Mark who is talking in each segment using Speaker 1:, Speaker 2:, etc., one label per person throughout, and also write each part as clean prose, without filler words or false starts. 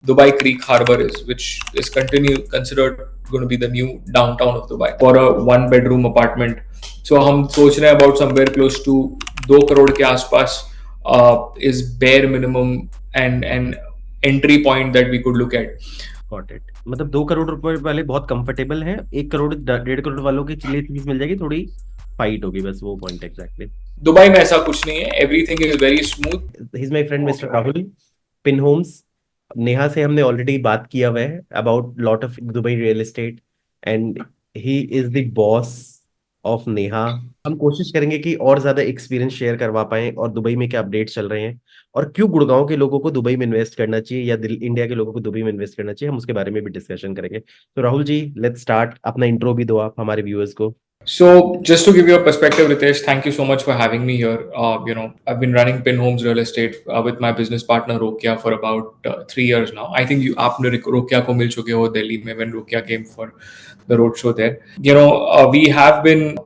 Speaker 1: Dubai Creek Harbor is, which is considered going to be the new downtown of Dubai for a one-bedroom apartment. So हम सोच रहे हैं about somewhere close to 2 crore के आसपास is bare minimum and entry point that we could look at.
Speaker 2: Got it. मतलब 2 करोड़ रुपए वाले बहुत कंफर्टेबल हैं, 1 करोड़ 1.5 करोड़ वालों के लिए चीज मिल जाएगी, थोड़ी फाइट होगी, बस वो पॉइंट एग्जैक्टली।
Speaker 1: दुबई में ऐसा कुछ नहीं है, everything is very smooth.
Speaker 2: He is my friend mister Rahul, pin homes. Neha से हमने ऑलरेडी बात किया हुआ है about lot of Dubai real estate, and he is the boss of Neha. हम कोशिश करेंगे कि और ज्यादा एक्सपीरियंस शेयर करवा पाए, और दुबई में क्या अपडेट चल रहे हैं, और क्यों गुड़गांव के लोगों को दुबई में इन्वेस्ट करना चाहिए या इंडिया के लोगों को दुबई में इन्वेस्ट करना चाहिए, हम उसके बारे में भी डिस्कशन करेंगे। तो राहुल जी, लेट्स स्टार्ट। अपना इंट्रो भी दो आप हमारे व्यूअर्स को।
Speaker 1: So, just to give you a perspective, Ritesh, thank you so much for having me here. I've been running Pin Homes Real Estate with my business partner Rokia for about 3 years now. I think आपने Rokia को मिल चुके हो दिल्ली में when Rokia came for the roadshow there. We have been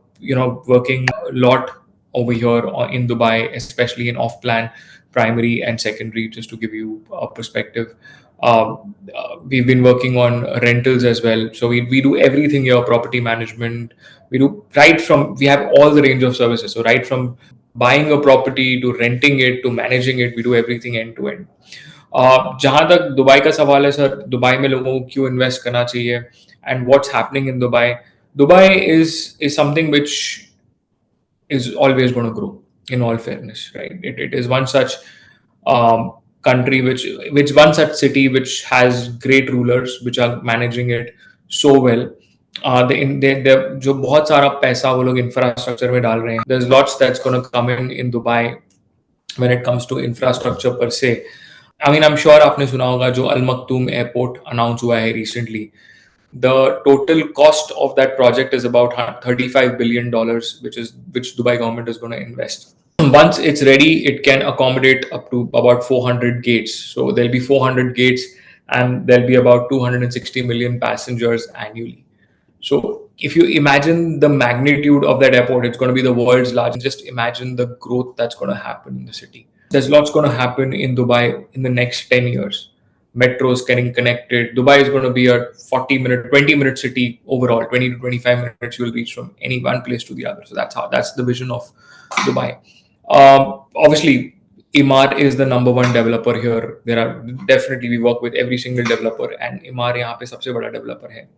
Speaker 1: working a lot over here in Dubai, especially in off-plan, primary and secondary. Just to give you a perspective. We've been working on rentals as well. So we do everything here, property management. We do we have all the range of services. So right from buying a property to renting it to managing it, we do everything end to end. जहाँ तक Dubai का सवाल है sir, Dubai में लोगों को क्यों invest करना चाहिए and what's happening in Dubai. Dubai is something which is always going to grow, in all fairness, right? It is one such country which one such city which has great rulers which are managing it so well. जो बहुत सारा पैसा वो लोग infrastructure में डाल रहे हैं. There's lots that's going to come in Dubai when it comes to infrastructure per se. I mean, I'm sure आपने सुना होगा जो अल मक्तूम एयरपोर्ट अनाउंस हुआ है recently. The total cost of that project is about $35 billion, which Dubai government is going to invest. Once it's ready, it can accommodate up to about 400 gates. So there'll be 400 gates, and there'll be about 260 million passengers annually. So if you imagine the magnitude of that airport, it's going to be the world's largest. Just imagine the growth that's going to happen in the city. There's lots going to happen in Dubai in the next 10 years. Metros getting connected. Dubai is going to be a 40-minute, 20-minute city overall. 20 to 25 minutes you'll reach from any one place to the other. So that's the vision of Dubai. Obviously, Emaar is the number one developer here. We work with every single developer, and Emaar यहाँ पे सबसे बड़ा developer है.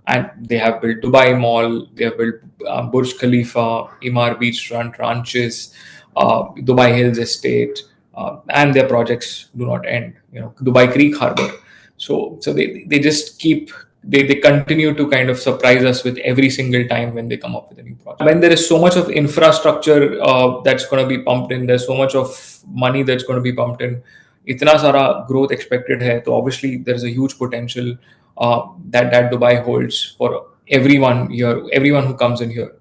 Speaker 1: And they have built Dubai Mall, they have built Burj Khalifa, Emaar Beachfront ranches, Dubai Hills Estate, and their projects do not end. Dubai Creek Harbor. So they just they continue to kind of surprise us with every single time when they come up with a new project. When there is so much of infrastructure that's going to be pumped in, there's so much of money that's going to be pumped in, इतना सारा growth expected है, तो obviously there is a huge potential that Dubai holds for everyone here, everyone who comes in here.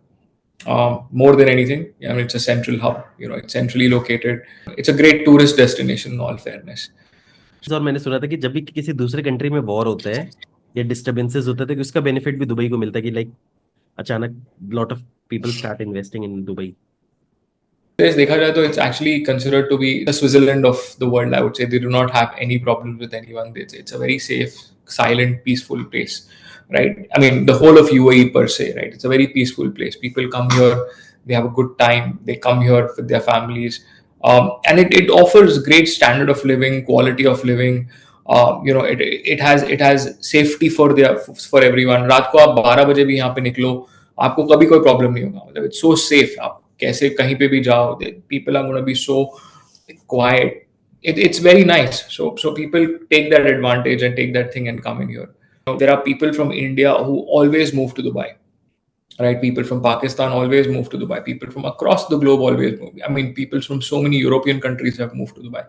Speaker 1: More than anything, I mean, it's a central hub. It's centrally located. It's a great tourist destination, in all fairness.
Speaker 2: और मैंने सुना था कि जब भी किसी दूसरे country में वॉर होता है या डिस्टर्बेंसेस होते थे, कि उसका बेनिफिट भी दुबई को मिलता है, कि लाइक अचानक lot of people start investing in Dubai.
Speaker 1: देखा जाए तो it's actually considered to be the Switzerland of the world. I would say they do not have any problems with anyone. It's a very safe, silent, peaceful place, right? I mean, the whole of UAE per se, right? It's a very peaceful place. People come here, they have a good time. They come here with their families, and it offers great standard of living, quality of living. It has safety for everyone. रात को आप 12 बजे भी यहाँ पे निकलो, आपको कभी कोई प्रॉब्लम नहीं होगा. मतलब it's so safe. आप कैसे कहीं पे भी जाओ, people are going to be so quiet. It's very nice. So people take that advantage and take that thing and come in here. There are people from India who always move to Dubai, right? People from Pakistan always move to Dubai. People from across the globe always move. I mean, people from so many European countries have moved to Dubai.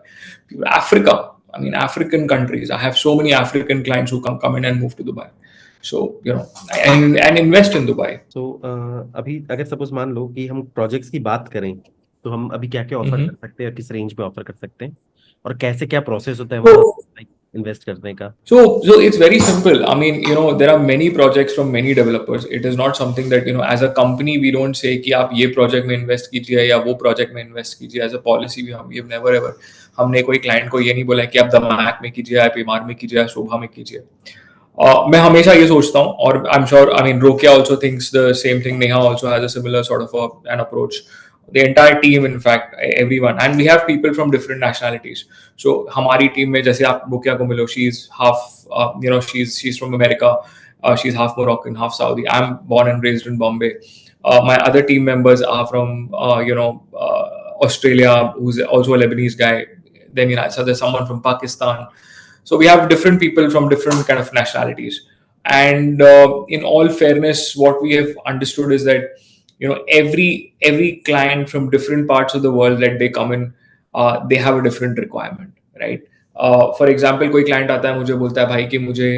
Speaker 1: Africa, I mean, African countries. I have so many African clients who come in and move to Dubai. So and invest in Dubai.
Speaker 2: So अभी अगर suppose मान लो कि हम projects की बात करें, तो हम अभी क्या क्या ऑफर कर सकते हैं, किस रेंज पे ऑफर कर सकते हैं, और कैसे क्या प्रोसेस होता है वहाँ इन्वेस्ट करने का?
Speaker 1: So it's very simple. I mean, there are many projects from many developers. It is not something that, as a company, we don't say कि आप ये project में invest कीजिए या वो project में invest कीजिए. As a policy, we've never ever, हमने कोई client को ये नहीं बोला कि आप द मैक में कीजिए, आप एमआर में कीजिए या शोभा में कीजिए. मैं हमेशा ये सोचता हूँ, और I am sure, I mean Rokiya also thinks the same thing. Neha also has a similar sort of an approach. The entire team, in fact, everyone, and we have people from different nationalities. So हमारी team में जैसे आप रोकिया को मिलो, she's half, she's from America, she's half Moroccan, half Saudi. I'm born and raised in Bombay. My other team members are from, Australia, who's also a Lebanese guy. Then so there's someone from Pakistan. So we have different people from different kind of nationalities. And in all fairness, what we have understood is that every client from different parts of the world that they come in, they have a different requirement, right? For example, कोई client आता है मुझे बोलता है भाई कि मुझे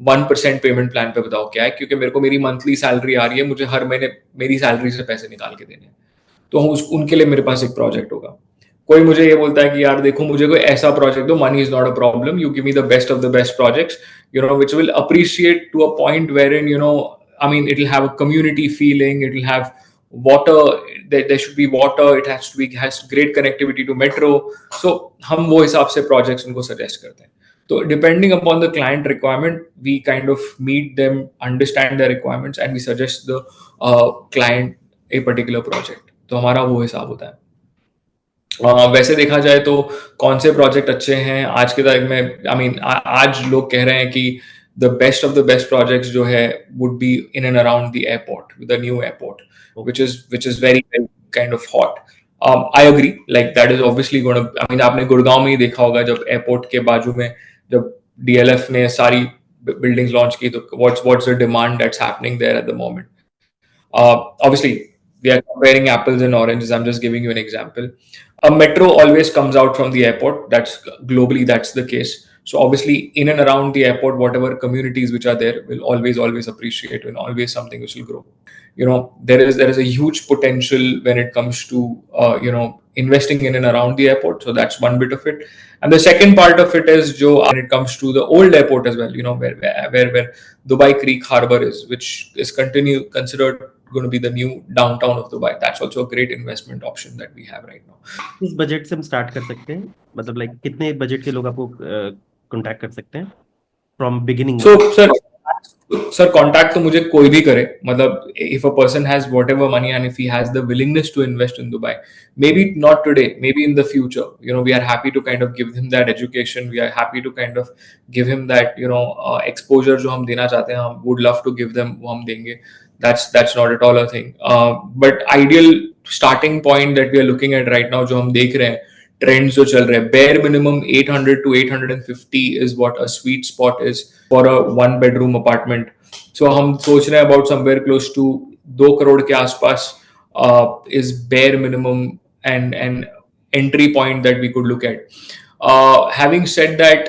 Speaker 1: 1% payment plan पे बताओ क्या है, क्योंकि मेरे को मेरी मंथली सैलरी आ रही है, मुझे हर महीने मेरी सैलरी से पैसे निकाल के देने हैं. तो उनके लिए मेरे पास एक प्रोजेक्ट होगा. कोई मुझे ये बोलता है कि यार देखो मुझे कोई ऐसा प्रोजेक्ट दो, money is not a problem, you give me the best of the best projects, which will appreciate to a point wherein, I mean, it'll have a community feeling, it'll have water, there should be water, it has great connectivity to metro. So हम वो हिसाब से projects उनको suggest करते हैं. So depending upon the client requirement, we kind of meet them, understand their requirements, and we suggest the client a particular project. तो हमारा वो हिसाब होता है. वैसे देखा जाए तो कौन से प्रोजेक्ट अच्छे हैं आज के तारीख में, आई मीन आज लोग कह रहे हैं कि the best of the best projects जो है would be in and around the airport, the new airport, which is very, very kind of hot. I agree, like that is obviously going to, I mean आपने गुड़गांव में ही देखा होगा जब airport के बाजू में जब DLF ने सारी बिल्डिंग्स लॉन्च की, तो what's the demand that's happening there at the moment. Obviously, we are comparing apples and oranges. I'm just giving you an example. A metro always comes out from the airport. That's globally, that's the case. So obviously, in and around the airport, whatever communities which are there will always appreciate, and always something which will grow. There is a huge potential when it comes to investing in and around the airport. So that's one bit of it. And the second part of it is when it comes to the old airport as well, where Dubai Creek Harbor is, which is considered going to be the new downtown of Dubai. That's also a great investment option that we have right now.
Speaker 2: किस budget से हम start कर सकते हैं, मतलब like कितने budget के लोग आपको कांटेक्ट कर सकते हैं फ्रॉम बिगिनिंग?
Speaker 1: सर कांटेक्ट तो मुझे कोई भी करे, मतलब if a person has whatever money and if he has the willingness to invest in Dubai, maybe not today, maybe in the future, we are happy to kind of give him that education, we are happy to kind of give him that exposure जो हम देना चाहते हैं, हम would love to give them, वो हम देंगे. That's not at all a thing. But ideal starting point that we are looking at right now, जो हम देख रहे हैं ट्रेंड्स जो चल रहे हैं, bare minimum 800 to 850 is what a sweet spot is for a 1-bedroom apartment. So हम सोच रहे हैं about somewhere close to 2 crore के आसपास is bare minimum and entry point that we could look at. Having said that,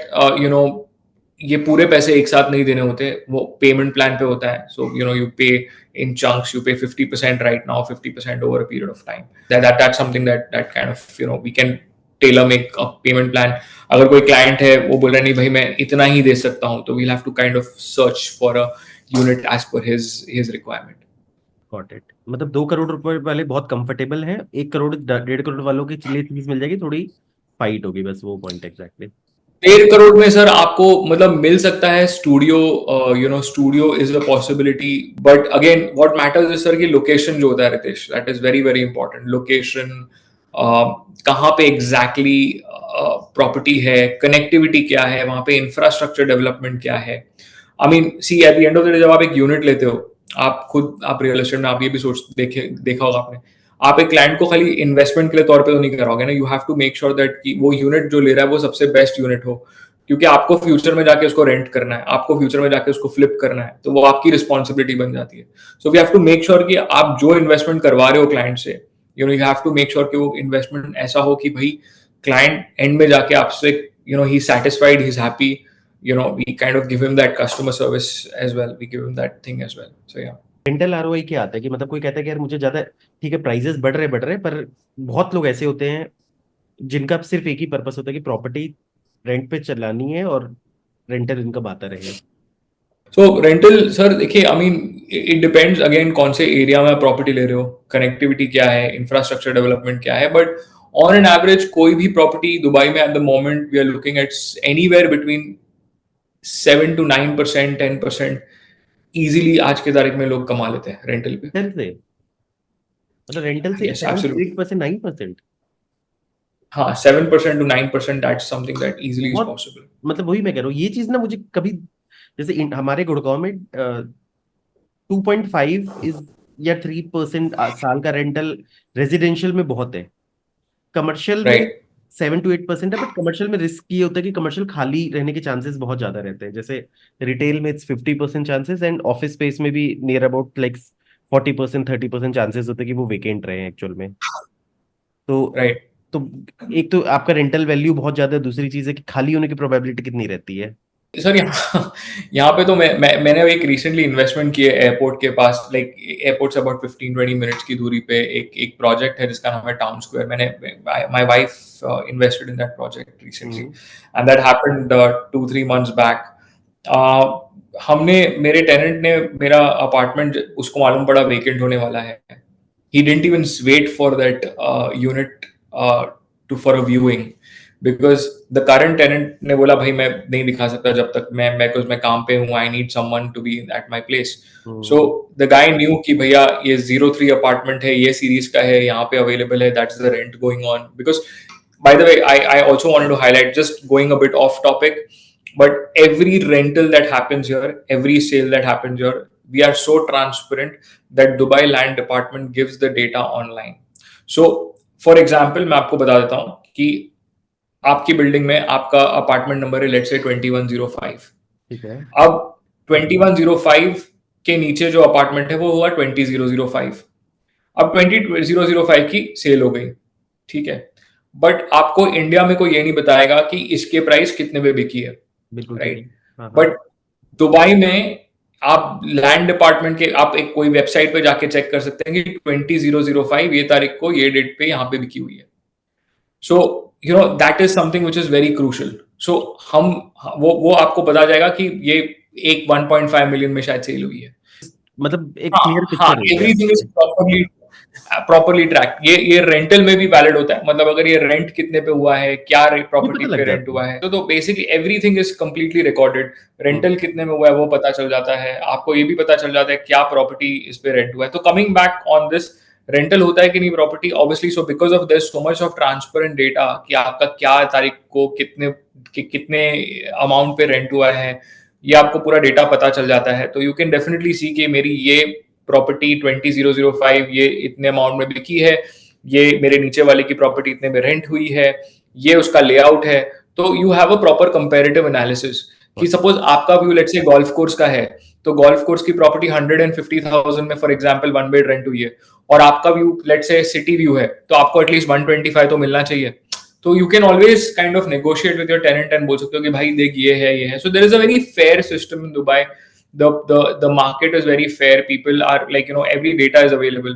Speaker 1: ये पूरे पैसे एक साथ नहीं देने होते, वो पेमेंट प्लान पे होता है. So you pay in chunks, you pay 50% right now, 50% over a period of time. That's something that kind of we can tailor make a payment plan. अगर कोई client है वो बोल रहा है नहीं भाई मैं इतना ही दे सकता हूँ, तो we'll have to kind of search for a unit as per his requirement.
Speaker 2: Got it. मतलब 2 करोड़ रुपए वाले बहुत कंफर्टेबल हैं, 1 करोड़ 1.5 करोड़ वालों के लिए चीज मिल जाएगी, थोड़ी फाइट होगी, बस वो पॉइंट एग्जैक्टली.
Speaker 1: 1.5 करोड़ में सर आपको मतलब मिल सकता है studio. Studio is a possibility, but again what matters is sir की लोकेशन जो होता है Ritesh, that is very very important. Location कहाँ पे एग्जैक्टली प्रॉपर्टी है, कनेक्टिविटी क्या है वहां पे, इंफ्रास्ट्रक्चर डेवलपमेंट क्या है. I mean see at the end of the day जब आप एक यूनिट लेते हो, आप रियल एस्टेट में आप ये भी देखा होगा आपने, आप एक क्लाइंट को खाली इन्वेस्टमेंट के लिए तौर पे तो नहीं कराओगे ना. You have to make sure that कि वो यूनिट जो ले रहा है वो सबसे बेस्ट यूनिट हो, क्योंकि आपको फ्यूचर में जाके उसको रेंट करना है, आपको फ्यूचर में जाके उसको फ्लिप करना है, तो वो आपकी रिस्पॉन्सिबिलिटी बन जाती है. So we have to make sure कि आप जो इन्वेस्टमेंट करवा रहे हो क्लाइंट से, you have to make sure कि वो इन्वेस्टमेंट ऐसा हो कि भाई क्लाइंट एंड में जाके आपसे ही satisfied, he is happy. We kind of give him that customer service as well, we give him that thing as well. So yeah.
Speaker 2: Rental ROI क्या आता है कि मतलब कोई कहता है कि यार मुझे ज्यादा, ठीक है प्राइसेस बढ़ रहे पर बहुत लोग ऐसे होते हैं जिनका सिर्फ एक ही पर्पस होता है कि प्रॉपर्टी रेंट पे चलानी है और रेंटल इनकम आता रहे?
Speaker 1: सो रेंटल सर देखिए, I mean it depends again कौन से एरिया में प्रॉपर्टी ले रहे हो, कनेक्टिविटी क्या है, इंफ्रास्ट्रक्चर डेवलपमेंट क्या है, बट ऑन एन एवरेज कोई भी प्रॉपर्टी दुबई में at the moment we are looking at anywhere between 7 to 9%, 10% easily आज के तारीख में लोग कमा लेते हैं रेंटल पे।
Speaker 2: रेंटल से, मतलब रेंटल से
Speaker 1: यस
Speaker 2: 7 to 8%, 9%?
Speaker 1: हाँ, 7% to 9%, that's something that easily is
Speaker 2: बहुत,
Speaker 1: पॉसिबल।
Speaker 2: मतलब वही मैं कह रहा हूँ, ये चीज ना मुझे कभी, जैसे हमारे गुड़गांव में 2.5 इज या 3% साल का रेंटल रेजिडेंशियल में बहुत है। कमर्शियल में
Speaker 1: राइट
Speaker 2: 7 to 8% है, बट कमर्शियल में रिस्क ये होता है कि कमर्शियल खाली रहने के चांसेस बहुत ज्यादा रहते हैं। जैसे रिटेल में it's 50% chances, and office space में भी नियर अबाउट लाइक 40% 30% चांसेस होते हैं कि वो वेकेंट रहे एक्चुअल में। तो
Speaker 1: राइट।
Speaker 2: तो एक तो आपका रेंटल वैल्यू बहुत ज्यादा है, दूसरी चीज है कि खाली होने की प्रोबेबिलिटी कितनी रहती है?
Speaker 1: सर यहाँ यहाँ पे तो मैंने एक रिसेंटली इन्वेस्टमेंट की है एयरपोर्ट के पास, लाइक एयरपोर्ट से अबाउट 15-20 मिनट्स की दूरी पे एक प्रोजेक्ट है जिसका नाम है टाउन स्क्वायर। मैंने my wife invested in that project recently
Speaker 2: hmm.
Speaker 1: And that happened 2-3 months back. हमने मेरे टेनेंट ने मेरा अपार्टमेंट उसको मालूम पड़ा वेकेंट होने वाला है, he didn't even wait for that unit to for a viewing because the current tenant ने बोला भाई मैं नहीं दिखा सकता जब तक मैं काम पे हूँ, I need someone to be at my place. So
Speaker 2: hmm.
Speaker 1: The guy knew कि भैया ये 03 अपार्टमेंट है, ये सीरीज का है, यहाँ पे अवेलेबल है, that's the rent going on. Because by the way, I also wanted to highlight, just going a bit off topic, but every rental that happens here, every sale that happens here, we are so transparent that Dubai Land Department gives the data online. So for example, मैं आपको बता देता हूँ कि आपकी building में आपका apartment number है लेट्स से 2105।
Speaker 2: ठीक है।
Speaker 1: अब 2105 के नीचे जो अपार्टमेंट है वो हुआ 20005। अब 20005 की सेल हो गई, ठीक है, बट आपको इंडिया में कोई ये नहीं बताएगा कि इसके प्राइस कितने पे बिकी है,
Speaker 2: बिल्कुल ठीक है।
Speaker 1: राइट।
Speaker 2: हाँ हाँ।
Speaker 1: बट दुबई में आप लैंड डिपार्टमेंट के आप एक कोई वेबसाइट पे जाके चेक कर सकते हैं कि 20005 ये तारीख को ये डेट पे यहाँ पे बिकी हुई है। So you know that is something which is very crucial. So हम वो आपको बता जाएगा कि ये एक 1.5 मिलियन में शायद सेल हुई है।
Speaker 2: मतलब एक
Speaker 1: हाँ
Speaker 2: क्लियर
Speaker 1: हाँ,
Speaker 2: पिक्चर हो गया।
Speaker 1: Everything is properly track. ये रेंटल में भी वैलिड होता है, मतलब अगर ये रेंट कितने पे हुआ है, क्या
Speaker 2: ये
Speaker 1: प्रॉपर्टी
Speaker 2: पता लग
Speaker 1: पे रेंट
Speaker 2: जाता है।
Speaker 1: हुआ है, तो basically everything is completely recorded. Rental कितने में हुआ है वो पता चल जाता है, आपको ये भी पता चल जाता है क्या प्रॉपर्टी इस पे रेंट हुआ है। तो coming back on this, rental होता है कि नहीं property, obviously so because of this so much of transparent data कि आपका क्या तारीख को कितने अमाउंट पे रेंट हुआ है, ये आपको पूरा डेटा पता चल जाता है। तो यू कैन डेफिनेटली सी कि मेरी ये प्रॉपर्टी 20005 ये इतने अमाउंट में बिकी है, ये मेरे नीचे वाले की प्रॉपर्टी इतने में रेंट हुई है, ये उसका लेआउट है। तो you have a proper comparative analysis कि सपोज आपका व्यू लेट्स से गोल्फ कोर्स का है, तो गोल्फ कोर्स की प्रॉपर्टी 150,000 में फॉर एग्जांपल 1 बेड रेंट हुई है, और आपका view let's say city view है, तो आपको एटलीस्ट 125 तो मिलना चाहिए। तो you can always kind of negotiate with your tenant and बोल सकते हो कि भाई देख ये है ये है। So there is a very fair system in Dubai. The market is very fair, people are like, every data is available.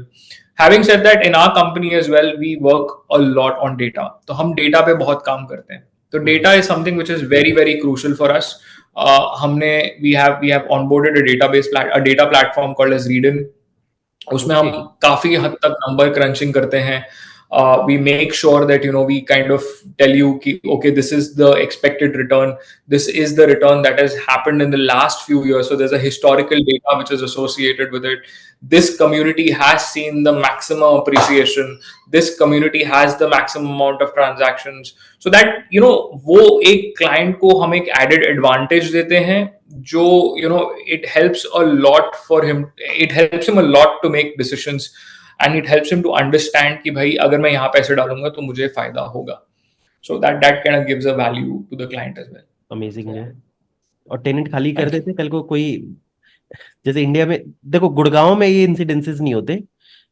Speaker 1: Having said that, in our company as well we work a lot on data, तो हम data पे बहुत काम करते हैं। तो data is something which is very very crucial for us. हमने we have onboarded a data platform called as Readin। उसमें
Speaker 2: ओके।
Speaker 1: हम काफी हद तक नंबर क्रंचिंग करते हैं। We make sure that we kind of tell you कि okay, this is the expected return, this is the return that has happened in the last few years, so there's a historical data which is associated with it. This community has seen the maximum appreciation, this community has the maximum amount of transactions, so that वो एक client को हम एक added advantage देते हैं जो it helps a lot for him, it helps him a lot to make decisions, and it helps him to understand कि भाई अगर मैं यहाँ पैसे डालूंगा तो मुझे फायदा होगा। So that kind of gives a value to the client as well.
Speaker 2: Amazing है। और टेनेंट खाली कर
Speaker 1: Thank you.
Speaker 2: देते कल को कोई, जैसे इंडिया में देखो गुड़गांव में ये इंसिडेंसेस नहीं होते,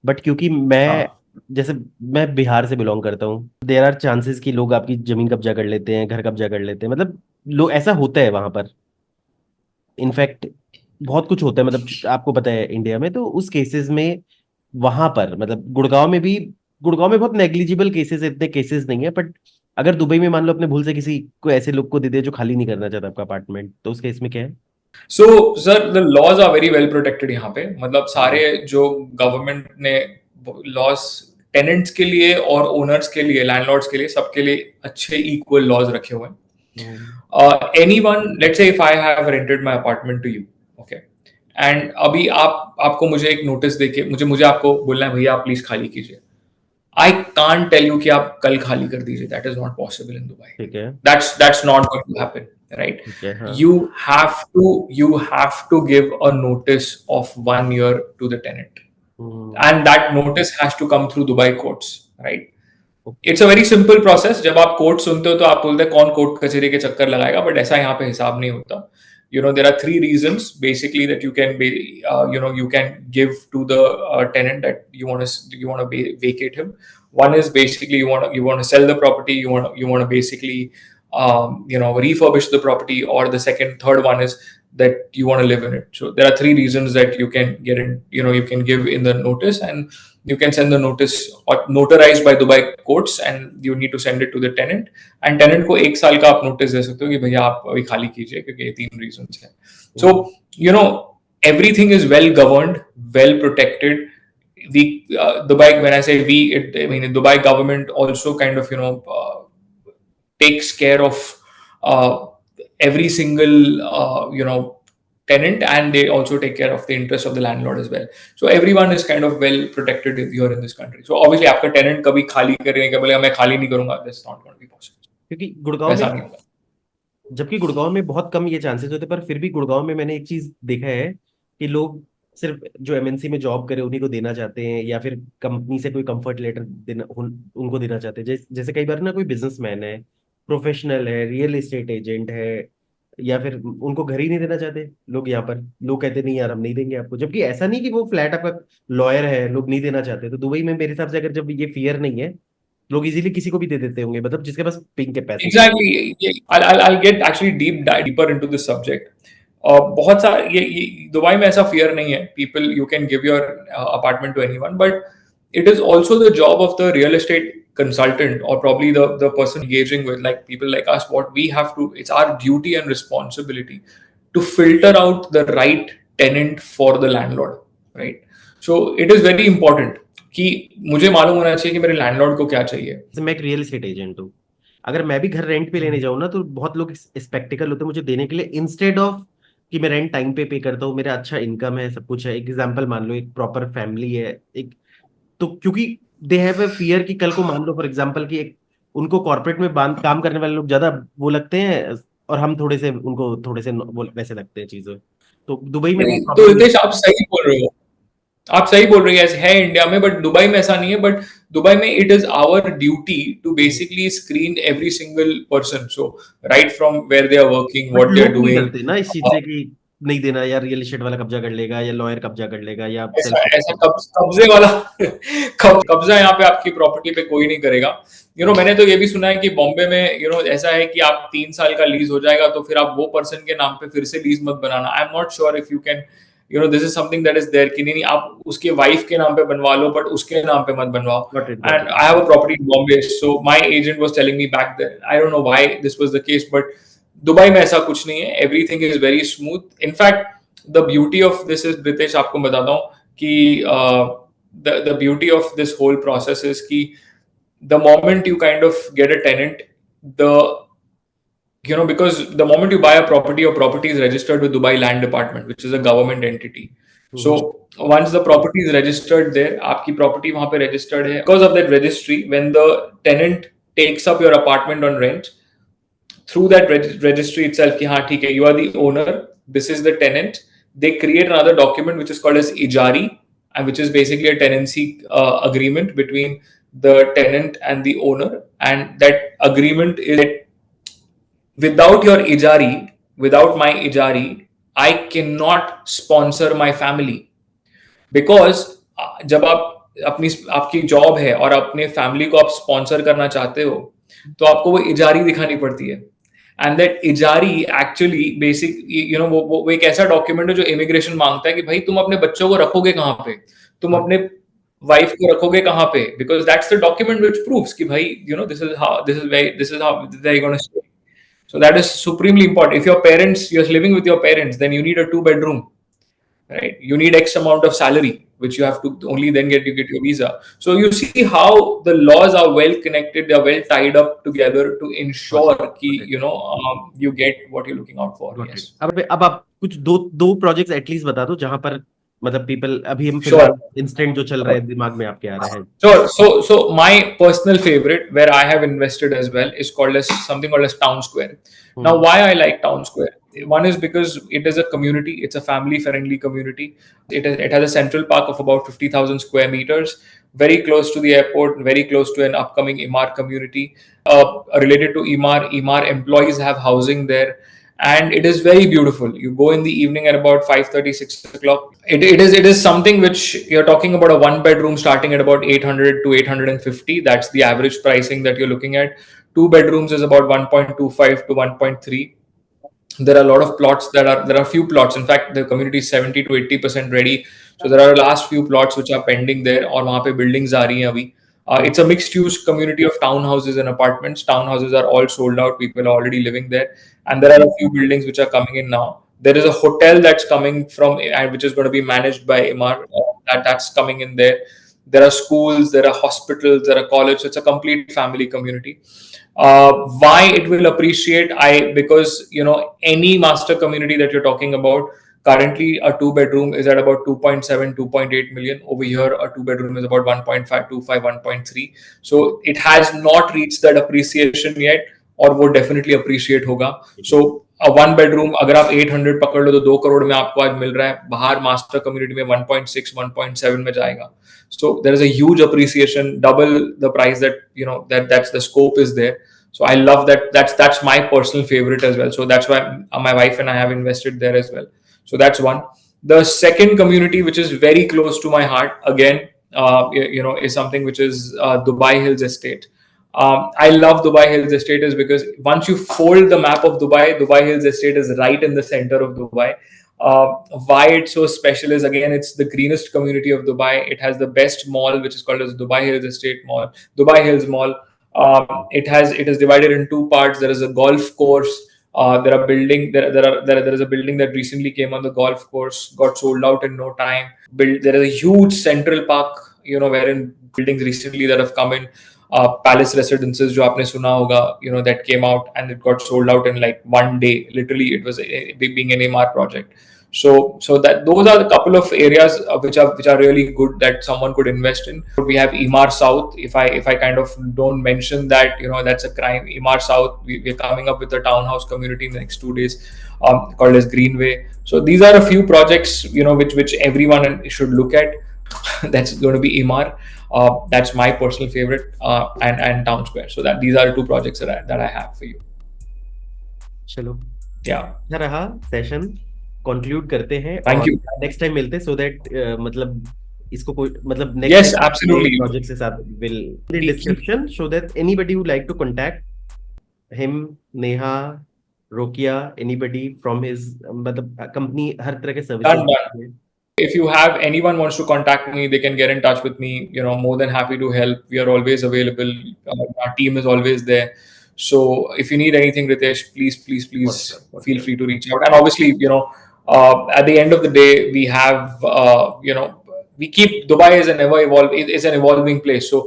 Speaker 2: बट क्योंकि मैं,
Speaker 1: हाँ
Speaker 2: जैसे मैं बिहार से बिलोंग करता हूँ, देयर आर चांसेस कि लोग आपकी जमीन कब्जा कर लेते हैं, घर कब्जा कर लेते हैं, मतलब लोग ऐसा होता है वहां पर। इनफैक्ट बहुत कुछ होता है, मतलब आपको पता है इंडिया में, तो उस केसेस में वहां पर मतलब गुड़गांव में भी, गुड़गांव में बहुत नेग्लिजिबल केसेस, इतने केसेस नहीं है, बट अगर दुबई में मान लो अपने भूल से किसी को ऐसे लोग को दे दिया जो खाली नहीं करना चाहता आपका अपार्टमेंट, तो उस केस में क्या है?
Speaker 1: So sir the laws are very well protected यहाँ पे, मतलब
Speaker 2: हम्म।
Speaker 1: सारे जो गवर्नमेंट ने लॉज टेनेंट्स के लिए और ओनर्स के लिए, लैंडलॉर्ड्स के लिए, सबके लिए अच्छे इक्वल लॉज रखे हुए हैं.
Speaker 2: हम्म।
Speaker 1: Anyone, let's say if I have rented my apartment to you, okay, and अभी आपको मुझे एक नोटिस देके मुझे मुझे आपको बोलना है भैया आप प्लीज खाली कीजिए. I can't tell you कि आप कल खाली कर दीजिए. That is not possible in Dubai.
Speaker 2: ठीक है।
Speaker 1: That's not going to happen, right?
Speaker 2: ठीक है। हाँ।
Speaker 1: You have to give a notice of 1 year to the tenant,
Speaker 2: hmm.
Speaker 1: and that notice has to come through Dubai courts, right?
Speaker 2: Okay.
Speaker 1: It's a very simple process. जब आप court सुनते हो तो आप बोलते हैं कौन कोर्ट कचहरी के चक्कर लगाएगा, बट ऐसा यहाँ पे हिसाब नहीं होता. There are three reasons basically that you can be, you can give to the tenant that you want to vacate him. One is basically you want to sell the property, you want to basically refurbish the property, or the third one is that you want to live in it. So there are three reasons that you can get in, you can give in the notice, and you can send the notice or notarized by Dubai courts, and you need to send it to the tenant. And tenant को 1 साल का आप notice दे सकते हो कि भैया आप अभी खाली कीजिए क्योंकि ये 3 reasons हैं. So everything is well governed, well protected. Dubai, when I say we, I mean Dubai government also kind of takes care of uh, every single tenant, and they also take care of the interest of the landlord as well. So everyone is kind of well protected here in this country. So obviously आपका tenant कभी खाली करने का बोले मैं खाली नहीं करूंगा, that's not going to be possible.
Speaker 2: क्योंकि गुड़गांव में,
Speaker 1: वैसा नहीं होगा.
Speaker 2: जबकि गुड़गांव में बहुत कम ये चांसेस होते, पर फिर भी गुड़गांव में मैंने एक चीज देखा है कि लोग सिर्फ जो एमएनसी में जॉब करे उन्हीं को देना चाहते हैं, या फिर कंपनी से कोई कंफर्ट लेटर देना उनको देना चाहते हैं। जैसे कई बार ना कोई बिजनेसमैन है, प्रोफेशनल है, रियल एस्टेट एजेंट है, या फिर उनको घर ही नहीं देना चाहते लोग। यहाँ पर लोग कहते नहीं यार हम नहीं देंगे आपको, जबकि ऐसा नहीं कि वो फ्लैट आपका लॉयर है, लोग नहीं देना चाहते। तो दुबई में मेरे हिसाब से अगर जब ये फियर नहीं है, लोग इजीली किसी को भी दे देते होंगे, मतलब जिसके पास pink capacity.
Speaker 1: Exactly. I'll get actually deeper into this subject. बहुत सारा ये दुबई में ऐसा fear नहीं है. People, you can give your apartment to anyone, but it is also the job of the real estate consultant, or probably the person engaging with, like, people like us. What we have to, it's our duty and responsibility to filter out the right tenant for the landlord, right? So it is very important कि मुझे मालूम होना चाहिए कि मेरे landlord को क्या चाहिए.
Speaker 2: जैसे मैं एक रियल एस्टेट एजेंट हूँ, अगर मैं भी घर रेंट पे लेने जाऊँ ना, तो बहुत लोग स्पेक्टिकल होते हैं मुझे देने के लिए, इंस्टेड ऑफ कि मैं रेंट टाइम पे करता हूँ, मेरा अच्छा इनकम है, सब कुछ है। एग्जाम्पल मान लो एक प्रॉपर फैमिली है, एक, तो क्योंकि दे हैव अ फियर कि कल को मान लो फॉर एग्जाम्पल कि एक उनको कॉर्पोरेट में काम करने वाले लोग ज्यादा वो लगते हैं, और हम थोड़े से उनको थोड़े से वो वैसे लगते हैं चीजें। तो दुबई में वो
Speaker 1: नहीं तो
Speaker 2: प्रॉब्लम नहीं।
Speaker 1: रितेश, आप सही बोल रहे हो. आप सही बोल रहे हैं, ऐसे है इंडिया में, बट दुबई में ऐसा नहीं है. बट दुबई में it is our duty to basically screen every single person. So right from where they are working,
Speaker 2: but
Speaker 1: what they are
Speaker 2: लोग नहीं
Speaker 1: डूइंग.
Speaker 2: डरते ना इस चीज से कि नहीं देना यार, रियल एस्टेट वाला कब्जा कर लेगा या लॉयर कब्जा कर लेगा या
Speaker 1: ऐसा
Speaker 2: सेल्फ।
Speaker 1: ऐसा कब्जे वाला कब्जा यहाँ पे आपकी प्रॉपर्टी पे कोई नहीं करेगा. मैंने तो ये भी सुना है कि बॉम्बे में ऐसा है कि आप 3 साल का लीज हो जाएगा तो फिर आप वो पर्सन के नाम पे फिर से लीज मत बनाना. I am not sure if you can, this is something that is there कि नहीं आप उसके वाइफ के नाम पे बनवा लो, बट उसके नाम पे मत बनवाओ.
Speaker 2: Got
Speaker 1: and I have a property in Bombay, so my agent was telling me back then, I don't know why this was the case, but Dubai में ऐसा कुछ नहीं है. Everything is very smooth. In fact the beauty of this is, British, आपको बताता हूँ कि the beauty of this whole process is कि the moment you kind of get a tenant, the because the moment you buy a property, your property is registered with Dubai Land Department, which is a government entity. So once the property is registered there, आपकी property वहाँ पे registered है. Because of that registry, when the tenant takes up your apartment on rent, through that registry itself कि हाँ ठीक है, you are the owner, this is the tenant, they create another document which is called as ijari, and which is basically a tenancy agreement between the tenant and the owner. And that agreement is that without your ijari, without my ijari, I cannot sponsor my family. Because जब आप आपकी job है और अपने family को आप sponsor करना चाहते हो, तो आपको वो इजारी दिखानी पड़ती है. And that Hazari actually basic वो एक ऐसा डॉक्यूमेंट है जो इमिग्रेशन मांगता है कि भाई तुम अपने बच्चों को रखोगे कहाँ पे, तुम अपने वाइफ को रखोगे कहाँ पे? Because that's the document which proves कि भाई, this is how they're going to stay. So that is supremely important. If you're living with your parents, then you need a 2 bedroom, right? You need X amount of salary, which you have to only then you get your visa. So you see how the laws are well connected, they are well tied up together to ensure
Speaker 2: Got
Speaker 1: कि
Speaker 2: it.
Speaker 1: you get what you're looking out for.
Speaker 2: Got it.
Speaker 1: Yes.
Speaker 2: अब आप कुछ दो projects at least बता दो जहां पर मतलब पीपल अभी हम
Speaker 1: Sure.
Speaker 2: फिलहाल इंस्टेंट जो चल रहा है दिमाग में आपके आ रहा है.
Speaker 1: Sure. So my personal favorite, where I have invested as well, is called as something called as Town Square. Now, why I like Town Square? One is because it is a community. It's a family-friendly community. It has a central park of about 50,000 square meters, very close to the airport, very close to an upcoming Emaar community. Related to Emaar employees have housing there, and it is very beautiful. You go in the evening at about 5:30, 6 o'clock. It is something which you're talking about, a 1 bedroom starting at about 800 to 850. That's the average pricing that you're looking at. 2 bedrooms is about 1.25 to 1.3. There are a lot of plots there are few plots. In fact, the community is 70 to 80% ready. So there are last few plots which are pending there, और वहाँ पे buildings आ रही हैं अभी. It's a mixed use community of townhouses and apartments. Townhouses are all sold out. People are already living there. And there are a few buildings which are coming in now. There is a hotel that's coming from, which is going to be managed by Emaar. That's coming in there. There are schools, there are hospitals, there are colleges. It's a complete family community. Why it will appreciate? Because any master community that you're talking about, currently a 2 bedroom is at about 2.7, 2.8 million. Over here, a 2 bedroom is about 1.525, 1.3. So it has not reached that appreciation yet, और वो definitely appreciate होगा. So a 1 bedroom अगर आप 800 पकड़ लो तो 2 करोड़ में आपको आज मिल रहा है. बाहर मास्टर कम्युनिटी में 1.6, 1.7 में जाएगा. So there is a huge appreciation, double the price that's the scope is there. So I love that. That's my personal favorite as well. So that's why my wife and I have invested there as well. So that's one. The second community, which is very close to my heart, again, is something which is Dubai Hills Estate. I love Dubai Hills Estate is because once you fold the map of Dubai, Dubai Hills Estate is right in the center of Dubai. Why it's so special is, again, it's the greenest community of Dubai. It has the best mall, which is called as Dubai Hills Estate Mall, Dubai Hills Mall. It is divided in two parts. There is a golf course. There is a building that recently came on the golf course, got sold out in no time. There is a huge central park, wherein buildings recently that have come in. Palace Residences, जो आपने सुना होगा, that came out and it got sold out in like one day. Literally, it was being an Emaar project. So that those are a couple of areas which are really good that someone could invest in. We have Emaar South. If I kind of don't mention that, that's a crime. Emaar South, we're coming up with a townhouse community in the next 2 days, called as Greenway. So these are a few projects, which everyone should look at. That's going to be Emaar. That's my personal favorite, and Town Square. So that these are the two projects that I have for you.
Speaker 2: चलो,
Speaker 1: Yeah.
Speaker 2: अच्छा रहा session. Conclude करते हैं.
Speaker 1: Thank you.
Speaker 2: Next time मिलते हैं, so that मतलब इसको कोई मतलब
Speaker 1: Yes, absolutely.
Speaker 2: प्रोजेक्ट के साथ will the description so that anybody would like to contact him, Neha, Rokiya, anybody from his मतलब कंपनी हर तरह के services.
Speaker 1: If you have anyone wants to contact me, they can get in touch with me. More than happy to help. We are always available. Our team is always there. So if you need anything, Ritesh, please feel free to reach out. And obviously, at the end of the day, we have, we keep Dubai is an evolving place. So,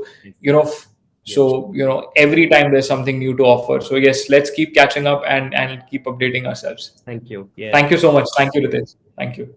Speaker 1: every time there's something new to offer. So yes, let's keep catching up and keep updating ourselves.
Speaker 2: Thank you.
Speaker 1: Thank you so much. Thank you, Ritesh. Thank you.